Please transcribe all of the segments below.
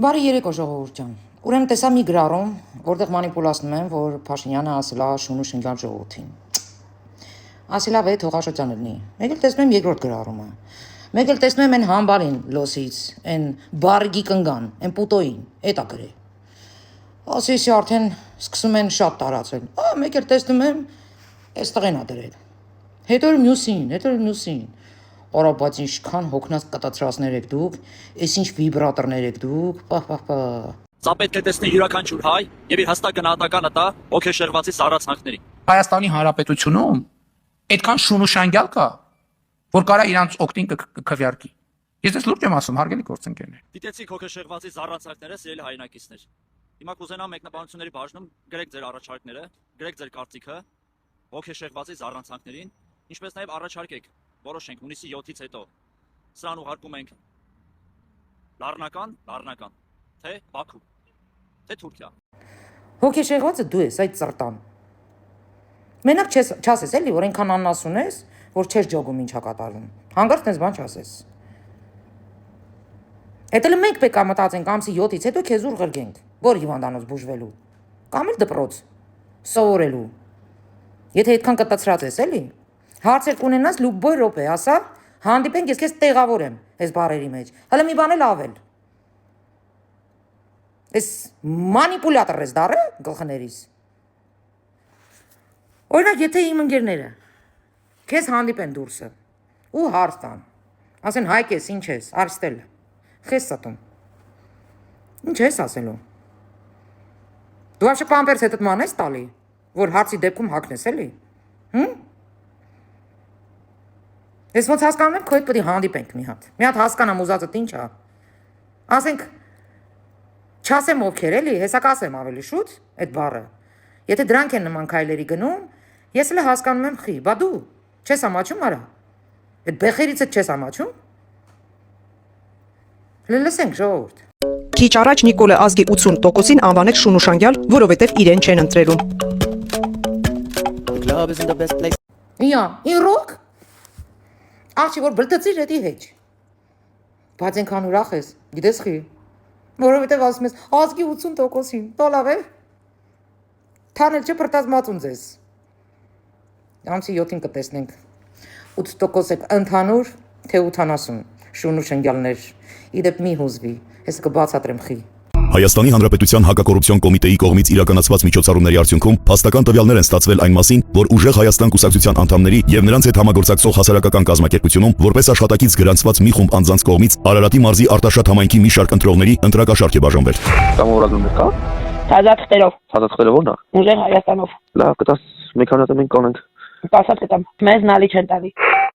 Բարի երեկո ժողովուրդ ջան։ Ուրեմն տեսա մի գրառում, որտեղ մանիպուլացնում են, որ Փաշինյանը ասել է շունու շնգալ ժողովրդին։ Ասել է վեթ հողաշրջան լինի։ Մեկ էլ տեսնում եմ երկրորդ գրառումը։ Մեկ էլ տեսնում եմ այն համբալին լոսից, այն բարգի կնգան, այն պուտոին, էտա գրե։ Ասեցի արդեն սկսում են շատ տարածել։ Մեկ էլ տեսնում եմ այստեղ են ադրել։ Հետո մյուսին։ Արա բայց ինչքան հոգնած կտացրածներ եք դուք, այս ինչ վիբրատորներ եք դուք, պահ։ Սա պետք է տեսնի յուրաքանչյուր հայ եւ իր հստակ գնահատականը տա ոգեշերվածի սառացանքներին։ Հայաստանի Հանրապետությունում այդքան շունուշանգյալ կա, որ կարա իրանց օգտին կքվյարկի։ Ես դες լուրջ եմ ասում, հարգելի գործընկերներ։ Դիտեցիք ոգեշերվածի սառացանքները, սիրելի հայրենակիցներ։ Հիմա կուզենամ մեկնաբանությունների բաժնում գրեք ձեր առաջարկները, գրեք ձեր կարծիքը ոգեշերվածի սառացանքներին, ինչպես նաեւ առաջարկեք որոշենք հունիսի 7-ից հետո սրան ուղարկում ենք Լառնական, թե Բաքու, թե Թուրքիա։ Հոգեշեղվածը դու ես այդ ծրտան։ Մենակ չասես էլի, որ այնքան աննասուն ես, որ չես ջոգում ինչա կատարվում։ Հանգարտ տես բան չասես։ Էդել մենք պետք է մտածենք ամսի 7-ից հետո քեզ ուր ղրգենք, որ հիվանդանոց բուժվելու, կամ էլ դպրոց սովորելու։ Եթե այդքան կտացրած ես էլի, հարցեր կունենաս լուբոյ րոպե, ասա, հանդիպենք, ես քեզ տեղավորեմ այս բարերի մեջ։ Հələ մի բան էլ ավել։ Այս մանիպուլատոր ես դառը գլխներիս։ Օրինակ, եթե իմ ընկերները քեզ հանդիպեն դուրսը ու հարց տան, ասեն Հայկ ես, ինչ ես, Արստել, խես ստում։ Ինչ ես ասելու։ Դու вообще պամպերս հետդ ման ես տալի, որ հարցի դեպքում հագնես էլի։ Ես ոնց հասկանում եմ, քո հետ պետք է հանդիպենք մի հատ հասկանամ ուզածդ ինչ է։ Ասենք չասեմ ովքեր էլի, հեսա կասեմ ավելի շուտ այդ բառը։ Եթե դրանք են նման քայլերի գնում, ես էլ հասկանում եմ խի, բա դու չես ամաչում արա։ Այդ բեխերիցդ չես ամաչում։ Լսենք ժողովուրդ։ Քիչ առաջ Նիկոլը ազգի 80%-ին անվանեց շունուշանգյալ, որովհետև իրեն չեն ընտրերում։ Իրոք։ Աղջի որ բլտծիր հետի հեչ։ Բայց ենքան ուրախ ես, գիտես խի, որովհետև ասում ես ազգի 80%-ին, տոլավ է, թանել չէ պրտազմացուն ձեզ։ Ամսի 7-ին կտեսնենք, 8% եք ընդհանուր, թե 80, շուն ու շնգյալներ, իդեպ մի հուզվի, ես կբացատրեմ խի։ Հայաստանի Հանրապետության հակակոռուպցիոն կոմիտեի կողմից իրականացված միջոցառումների արդյունքում փաստական տվյալներ են ստացվել այն մասին, որ Ուժեղ Հայաստան կուսակցության անդամների եւ նրանց հետ համագործակցող հասարակական կազմակերպությունում որպես աշխատակից գրանցված մի խումբ անձանց կողմից Արարատի մարզի Արտաշատ համայնքի մի շարք ընտրողների ընտրակաշարք է բաժանվել։ Կամավորակում կա։ Թազաթղթերով։ Թազաթղթերը ո՞րն է։ Ուժեղ Հայաստանով։ Լավ, կտաս մեքանիզմը մենք կանենք։ Պասատ կտամ։ Մեզ նալի չեն տալի։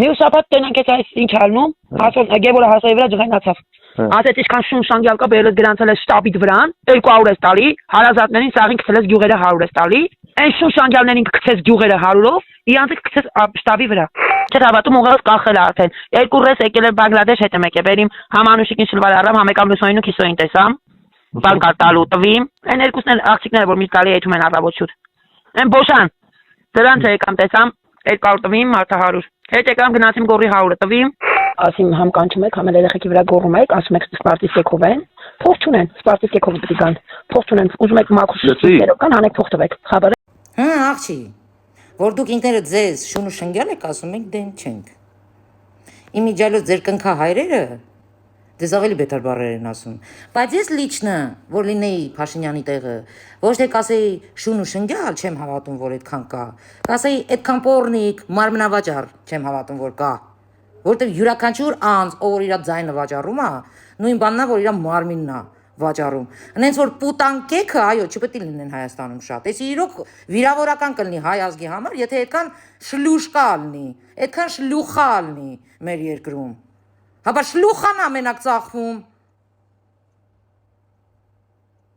Մյուս շաբաթ տենանք այս ինչ ալնում, ասոն Գևորը հասայի վրա ջղայնացավ։ Ասեց ինչքան շուն շանգյալ կա, բերել գրանցել է շտաբի վրան, 200 ես տալի, հարազատներին սաղին գցել ես գյուղերը 100 ես տալի, այն շուն շանգյալներին կգցես գյուղերը 100-ով, իրանց կգցես շտաբի վրա։ Չէ՞ հավատում ուղղակի կախել է արդեն։ Երկու ռես եկել է Բանգլադեշ հետ եկե բերիմ, Համանուշիկին շլվար առամ, համեկամ լուսոյին ու քիսոյին տեսամ։ Բանկա տալու տվիմ։ Այն երկուսն էլ աղջիկները որ մի տալի այդում են առավոտ։ Այն բոշան։ Դրանց եկամ տեսամ 200 տվիմ, մարդը 100։ Հետ եկամ գնացիմ գորի 100-ը տվիմ։ Ասիմ համ կանչում եք, համ երեխեքի վրա գոռում եք, ասում եք սպարտիսկեքով են, փող չունեն, սպարտիսկեքով պետք է գան, փող չունեն, ուզում եք մաքուր կան, հանեք փող տվեք, խաբար։ Աղջի, որ դուք ինքներդ ձեզ շուն ու շնգյալ եք ասում եք դեն չենք։ Իմիջիալոց ձեր կնքա հայրերը դες ավելի բետար բառեր են ասում։ Բայց ես լիչնը, որ լինեի Փաշինյանի տեղը, ոչ թե կասեի շուն ու շնգյալ, չեմ հավատում, որ այդքան կա։ Կասեի այդքան պոռնիկ, մարմնավաճառ, չեմ հավատում, որ կա։ Որտեղ յուրաքանչյուր անձ, ով որ իր ձայնը վաճառում է, նույն բանն է, որ իր մարմինն է վաճառում։ Այնց որ պուտանկեքը, այո, չպետք է լինեն Հայաստանում շատ։ Էսի իրոք վիրավորական կլինի հայ ազգի համար, եթե այդքան շլուշկա լինի, այդքան շլուխա լինի մեր երկրում։ Հաբա շլուխան է մենակ ծախվում։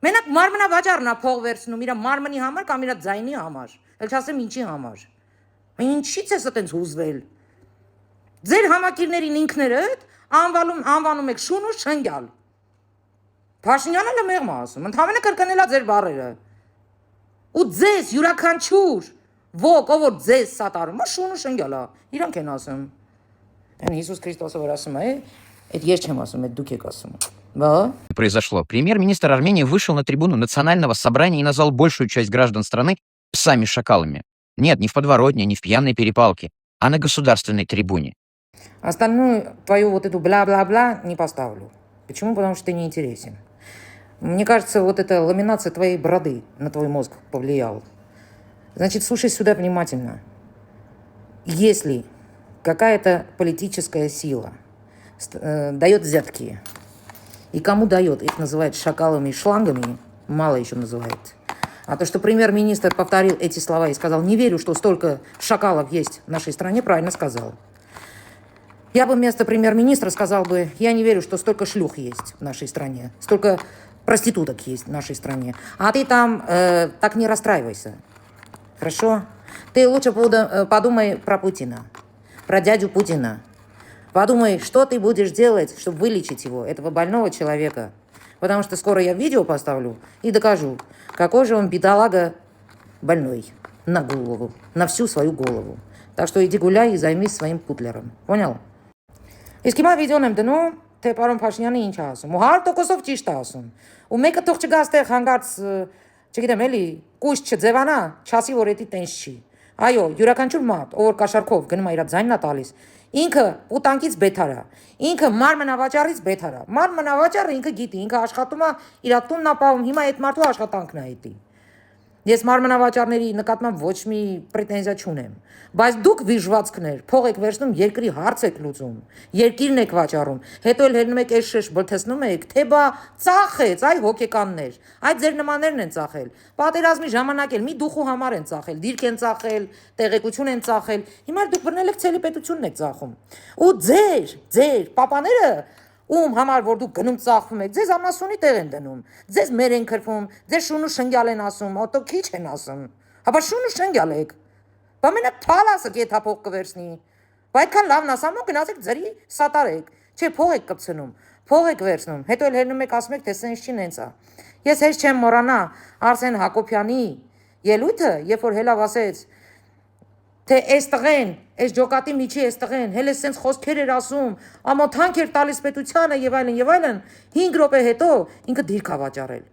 Մենակ մարմնավաճառն է փող վերցնում իր մարմնի համար կամ իր ձայնի համար։ Էլ չասեմ ինչի համար։ Ինչի՞ց ես այտենց հուզվել։ Ձեր համակիրներին ինքներդ անվանում եք շուն ու շնգյալ։ Փաշինյանը էլ մեղմ է ասում, ընդհանրապես կրկնելա ձեր բառերը։ Ու ձեզ յուրաքանչյուր ոք, ով որ ձեզ սատարում է, շուն ու շնգյալ է։ Իրանք են ասում։ Այն Հիսուս Քրիստոսը որ ասում է, այդ ես չեմ ասում, այդ դուք եք ասում։ Բա, произошло. Премьер-министр Армении вышел на трибуну национального собрания и назвал большую часть граждан страны псами-шакалами. Нет, не в подворотне, не в пьяной перепалке, а на государственной трибуне. остальную твою вот эту бла-бла-бла не поставлю. Почему? Потому что ты не интересен. Мне кажется, вот эта ламинация твоей бороды на твой мозг повлияла. Значит, слушай сюда внимательно. Если какая-то политическая сила дает взятки, и кому дает, их называют шакалами и шлангами, мало еще называет. А то, что премьер-министр повторил эти слова и сказал, не верю, что столько шакалов есть в нашей стране, правильно сказал. Я бы вместо премьер-министра сказал бы, я не верю, что столько шлюх есть в нашей стране, столько проституток есть в нашей стране. А ты там так не расстраивайся. Хорошо? Ты лучше подумай про Путина, про дядю Путина. Подумай, что ты будешь делать, чтобы вылечить его, этого больного человека. Потому что скоро я видео поставлю и докажу, какой же он бедолага больной на голову, на всю свою голову. Так что иди гуляй и займись своим путлером. Понял? Իսկ հիմա վիդեոն եմ դնում, թե պարոն Փաշինյանը ինչ է ասում։ Ու 100%-ով ճիշտ է ասում։ Ու մեկը թող չգա այստեղ հանգարց, չգիտեմ, էլի, կույս չձևանա, չասի, որ էդի տենց չի։ Այո, յուրաքանչյուր մարդ, ով որ կաշառքով գնում է իր ձայնն է տալիս, ինքը ուտանկից բեթար է։ Ինքը մարմնավաճառից բեթար է։ Մարմնավաճառը ինքը գիտի, ինքը աշխատում է, իր տունն ապահովում, հիմա այդ մարդու աշխատանքն է էդի։ Ես մարմնավաճառների նկատմամբ ոչ մի պրետենզիա չունեմ, բայց դուք վիժվածքներ, փող եք վերցնում, երկրի հարց եք լուծում, երկիրն եք վաճառում, հետո էլ հելնում եք էշ բլթեսնում եք, թե բա ծախեց, այ հոգեկաններ, այդ ձեր նմաններն են ծախել, պատերազմի ժամանակ էլ մի դուխու համար են ծախել, դիրք են ծախել, տեղեկություն են ծախել, հիմա դուք բռնել եք ցելի պետությունն եք ծախում, ու ձեր պապաները ում համար որ դուք գնում ծախվում եք, ձեզ ամասունի տեղ են դնում, ձեզ մեր են քրվում, ձեզ շուն ու շնգյալ են ասում, օտո քիչ են ասում, հապա շուն ու շնգյալ եք, բա մենակ թալասը կեթափող կվերցնի, բա այդքան լավն ասամո գնացեք ձրի սատարեք, չէ փող եք կպցնում, փող եք վերցնում, հետո էլ հելնում եք ասում եք թե սենց չի նենց է, ես հեչ չեմ մոռանա Արսեն Հակոբյանի ելույթը, երբ որ հելավ ասեց թե այս տղեն, այս ջոկատի միջի այս տղեն, հել է սենց խոսքեր էր ասում, ամոթանք էր տալիս պետությանը եւ այլն, 5 րոպե հետո ինքը դիրք է վաճառել,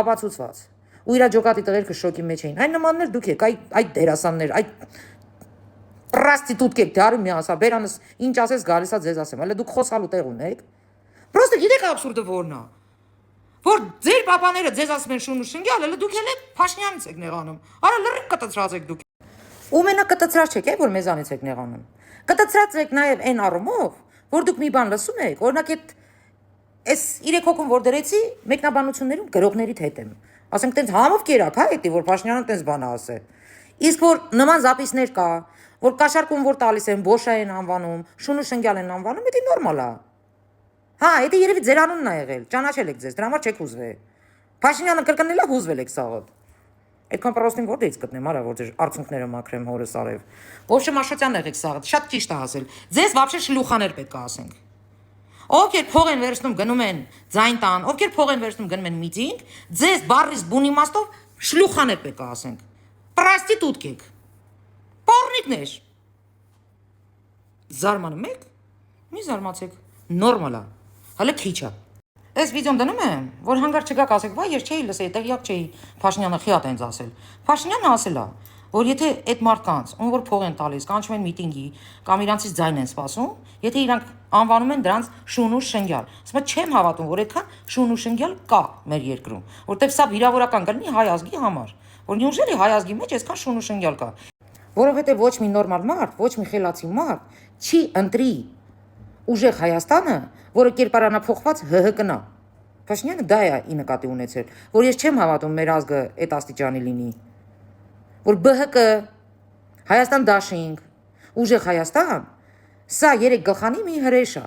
ապացուցված։ Ու իր ջոկատի տղերքը շոկի մեջ էին։ Այն նմաններ դուք եք, այդ դերասաններ, այդ պրոստիտուտք եք, դարի մի ասա, բերանս ինչ ասես գալիս է ձեզ ասեմ, հələ դուք խոսալու տեղ ունեք։ Պրոստը գիտեք աբսուրդը որն է։ Որ ձեր պապաները ձեզ ասում են շուն ու շնգյալ, հələ դուք էլ Փաշինյանից եք նեղանում։ Արա լրիվ կտծրած եք դուք։ Ու մենակ կտծրած չեք, որ մեզանից եք նեղանում։ Կտծրած եք նաև այն առումով, որ դուք մի բան լսում եք, օրինակ այս 3 հոգուն որ դրեցի, մեկնաբանություններում գրողներիդ հետ եմ։ Ասենք տենց համով կերակ, հա, էդի որ Փաշինյանը տենց բան ասե։ Իսկ որ նման զապիսներ կա, որ կաշառքում որ տալիս են, բոշա են անվանում, շուն ու շնգյալ են անվանում, դա նորմալ է։ Հա, դա երևի ձեր անունն է եղել, ճանաչել եք ձեզ, դրա համար չեք հուզվել։ Փաշինյանը կրկնելա հուզվել եք սաղոտ։ Այդքան պրոստին որտեղից գտնեմ, արա, որ ձեր արցունքները մաքրեմ հորս արև։ Ոբշե Մաշոտյանն եղեք սաղ, շատ ճիշտ է ասել։ Ձեզ вообще շլուխաներ պետք է ասենք։ Ովքեր փող են վերցնում գնում են ձայն տան, ովքեր փող են վերցնում գնում են միտինգ, ձեզ բառից բուն իմաստով շլուխաներ պետք է ասենք։ Պրոստիտուտք եք։ Պոռնիկներ։ Զարմանում եք։ Մի զարմացեք։ Նորմալ է։ Հələ քիչ է։ Այս վիդեոն դնում եմ, որ հանգար չգաք ասեք, վայ, ես չէի լսել, տեղյակ չէի Փաշինյանը խիատ են ասել։ Փաշինյանը ասել է, որ եթե այդ մարդկանց, ում որ փող են տալիս, կանչում են միտինգի, կամ իրանցից ձայն են սպասում, եթե իրանք անվանում են դրանց շուն ու շնգյալ։ Ասում եմ, չեմ հավատում, որ այդքան շուն ու շնգյալ կա մեր երկրում, որտեղ սա վիրավորական կլինի հայ ազգի համար, որ նույնիսկ հայ ազգի մեջ այսքան շուն ու շնգյալ կա։ Որովհետև ոչ մի նորմալ մարդ, ոչ մի խելացի մարդ չի ընտրի ուժեղ Հայաստանը, որը կերպարանափոխված ՀՀԿ-նա։ Փաշինյանը դա է ի նկատի ունեցել, որ ես չեմ հավատում մեր ազգը այդ աստիճանի լինի, որ ԲՀԿ, Հայաստան Դաշինք, ուժեղ Հայաստան, սա 3 գլխանի մի հրեշ է։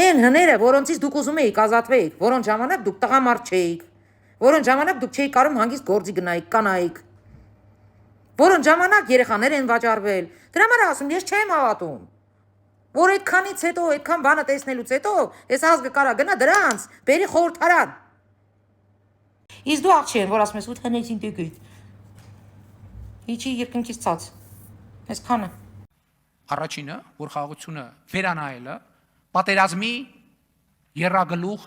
Այն հները, որոնցից դուք ուզում էիք ազատվեիք, որոնց ժամանակ դուք տղամարդ չէիք, որոնց ժամանակ դուք չէիք կարող հանգիստ գործի գնայիք, կանայիք, որոնց ժամանակ երեխաներ են վաճառվել։ Դրա համար ասում, ես չեմ հավատում, որ այդքանից հետո, այդքան բանը տեսնելուց հետո, այս ազգը կարա գնա դրանց, բերի խորհրդարան։ Իսկ դու աղջի են, որ ասում ես, ու հնեցին տեկույթ։ Իջի երկնքից ցած։ Այսքանը։ Առաջինը, որ խաղաղությունը վերանայելը, պատերազմի երրագլուխ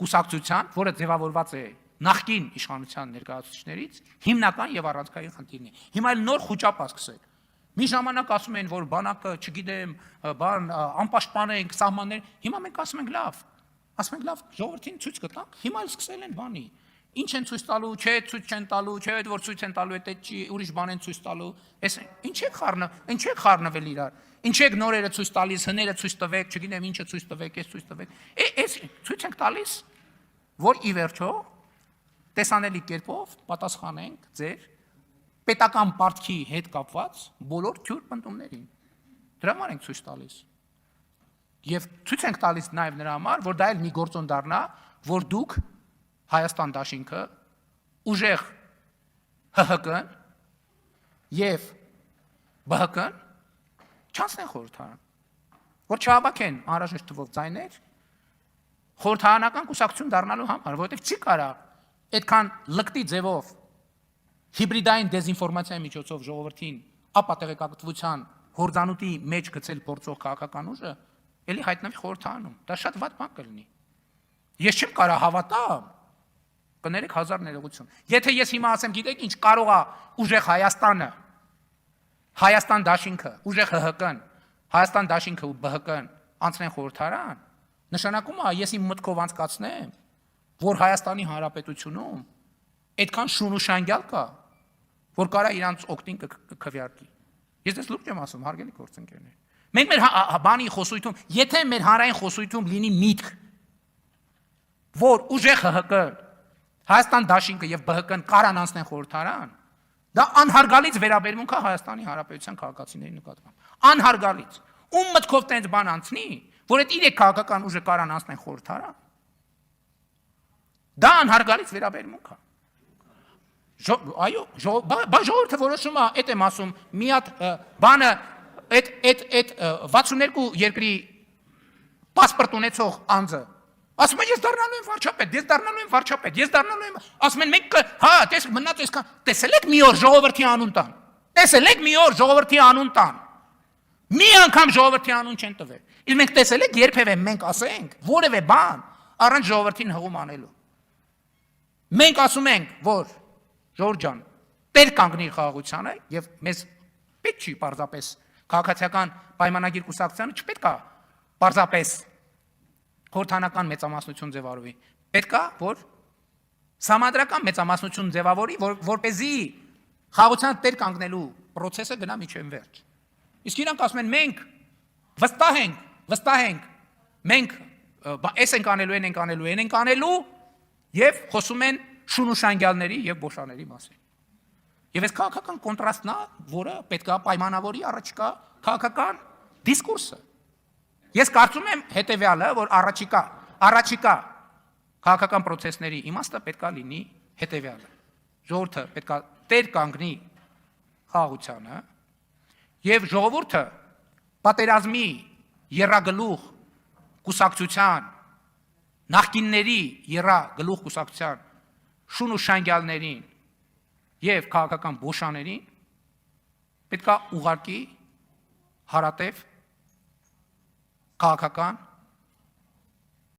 կուսակցության, որը ձևավորված է նախկին իշխանության ներկայացուցիչներից, հիմնական եւ առանցքային խնդիրն է։ Հիմա էլ նոր խոճապ ասկսել։ Մի ժամանակ ասում են, որ բանակը, չգիտեմ, անպաշտպան ենք, սահմաններ, հիմա մենք ասում ենք լավ, ժողովրդին ցույց կտանք, հիմա էլ սկսել են բանի։ Ինչ են ցույց տալու, չէ, ցույց չեն տալու, չէ, որ ցույց են տալու, դա չի, ուրիշ բան են ցույց տալու։ Էս ինչ եք խառնվել իրար։ Ինչ եք նորերը ցույց տալիս, հները ցույց տվեք, չգիտեմ ինչը ցույց տվեք, էս ցույց տվեք։ Էս ցույց ենք տալիս, որ ի վերջո տեսանելի կերպով պատասխանենք ձեր պետական պարտքի հետ կապված բոլոր թյուր պնդումներին։ Դրա համար ենք ցույց տալիս։ Եվ ցույց ենք տալիս նաև նրա համար, որ դա էլ մի գործոն դառնա, որ դուք Հայաստան դաշինքը ուժեղ ՀՀԿ-ն եւ ԲՀԿ-ն չանցնեն խորհրդարան, որ չհավաքեն անհրաժեշտ թվով ձայներ խորհրդարանական կուսակցություն դառնալու համար, որովհետեւ չի կարա այդքան լկտի ձևով հիբրիդային դեզինֆորմացիայի միջոցով ժողովրդին ապատեղեկատվության հորձանուտի մեջ գցել փորձող քաղաքական ուժը էլի հայտնվի խորհրդարանում։ Դա շատ վատ բան կլինի։ Ես չեմ կարա հավատամ, կներեք հազար ներողություն։ Եթե ես հիմա ասեմ, գիտեք ինչ, կարող է ուժեղ Հայաստանը, Հայաստան դաշինքը, ուժեղ ՀՀԿ-ն, Հայաստան դաշինքը ու ԲՀԿ-ն անցնեն խորհրդարան, նշանակում է ես իմ մտքով անցկացնեմ, որ Հայաստանի Հանրապետությունում այդքան շունուշանգյալ կա, որ կարա իրանց օգտին կքվյարկի։ Ես դες լուրջ եմ ասում, հարգելի գործընկերներ։ Մենք մեր բանի խոսույթում, եթե մեր հանրային խոսույթում լինի միտք, որ ուժեղ ՀՀԿ, Հայաստան դաշինքը եւ ԲՀԿ-ն կարան անցնեն խորհրդարան, դա անհարգալից վերաբերմունք է Հայաստանի Հանրապետության քաղաքացիների նկատմամբ։ Անհարգալից։ Ում մտքով տենց բան անցնի, որ այդ իրեք քաղաքական ուժը կարան անցնեն խորհրդարան։ Դա անհարգալից վերաբերմունք է։ Այո, ժողովուրդը որոշում է, այդ եմ ասում, մի հատ բանը այդ 62 երկրի պասպորտ ունեցող անձը ասում են ես դառնալու եմ վարչապետ, ես դառնալու եմ, ասում են մենք հա, մնաց այսքան, տեսել եք մի օր ժողովրդի անուն տան։ Մի անգամ ժողովրդի անուն չեն տվել։ Իսկ մենք տեսել եք երբևէ մենք ասենք որևէ բան առանց ժողովրդին հղում անելու։ Մենք ասում ենք, որ Ժորժ ջան, տեր կանգնի խաղաղությանը եւ մեզ պետք չի պարզապես քաղաքացիական պայմանագիր կուսակցությանը չպետք է պարզապես խորհրդանական մեծամասնություն ձևավորվի։ Պետք է որ համադրական մեծամասնություն ձևավորի, որպեսզի խաղաղության տեր կանգնելու process-ը գնա միջև վերջ։ Իսկ իրանք ասում են մենք վստահ ենք, մենք այս ենք անելու եւ խոսում են շունուշանգյալների եւ բոշաների մասին։ Եվ այս քաղաքական կոնտրաստն է, որը պետք է պայմանավորի առաջիկա քաղաքական դիսկուրսը։ Ես կարծում եմ հետեւյալը, որ առաջիկա քաղաքական process-ների իմաստը պետք է լինի հետեւյալը։ Ժողովուրդը պետք է տեր կանգնի խաղաղությանը եւ ժողովուրդը պատերազմի երրագլուխ կուսակցության նախկինների երրագլուխ կուսակցության շունուշանգյալներին եւ քաղաքական բոշաներին պետք է ուղարկի հարատև քաղաքական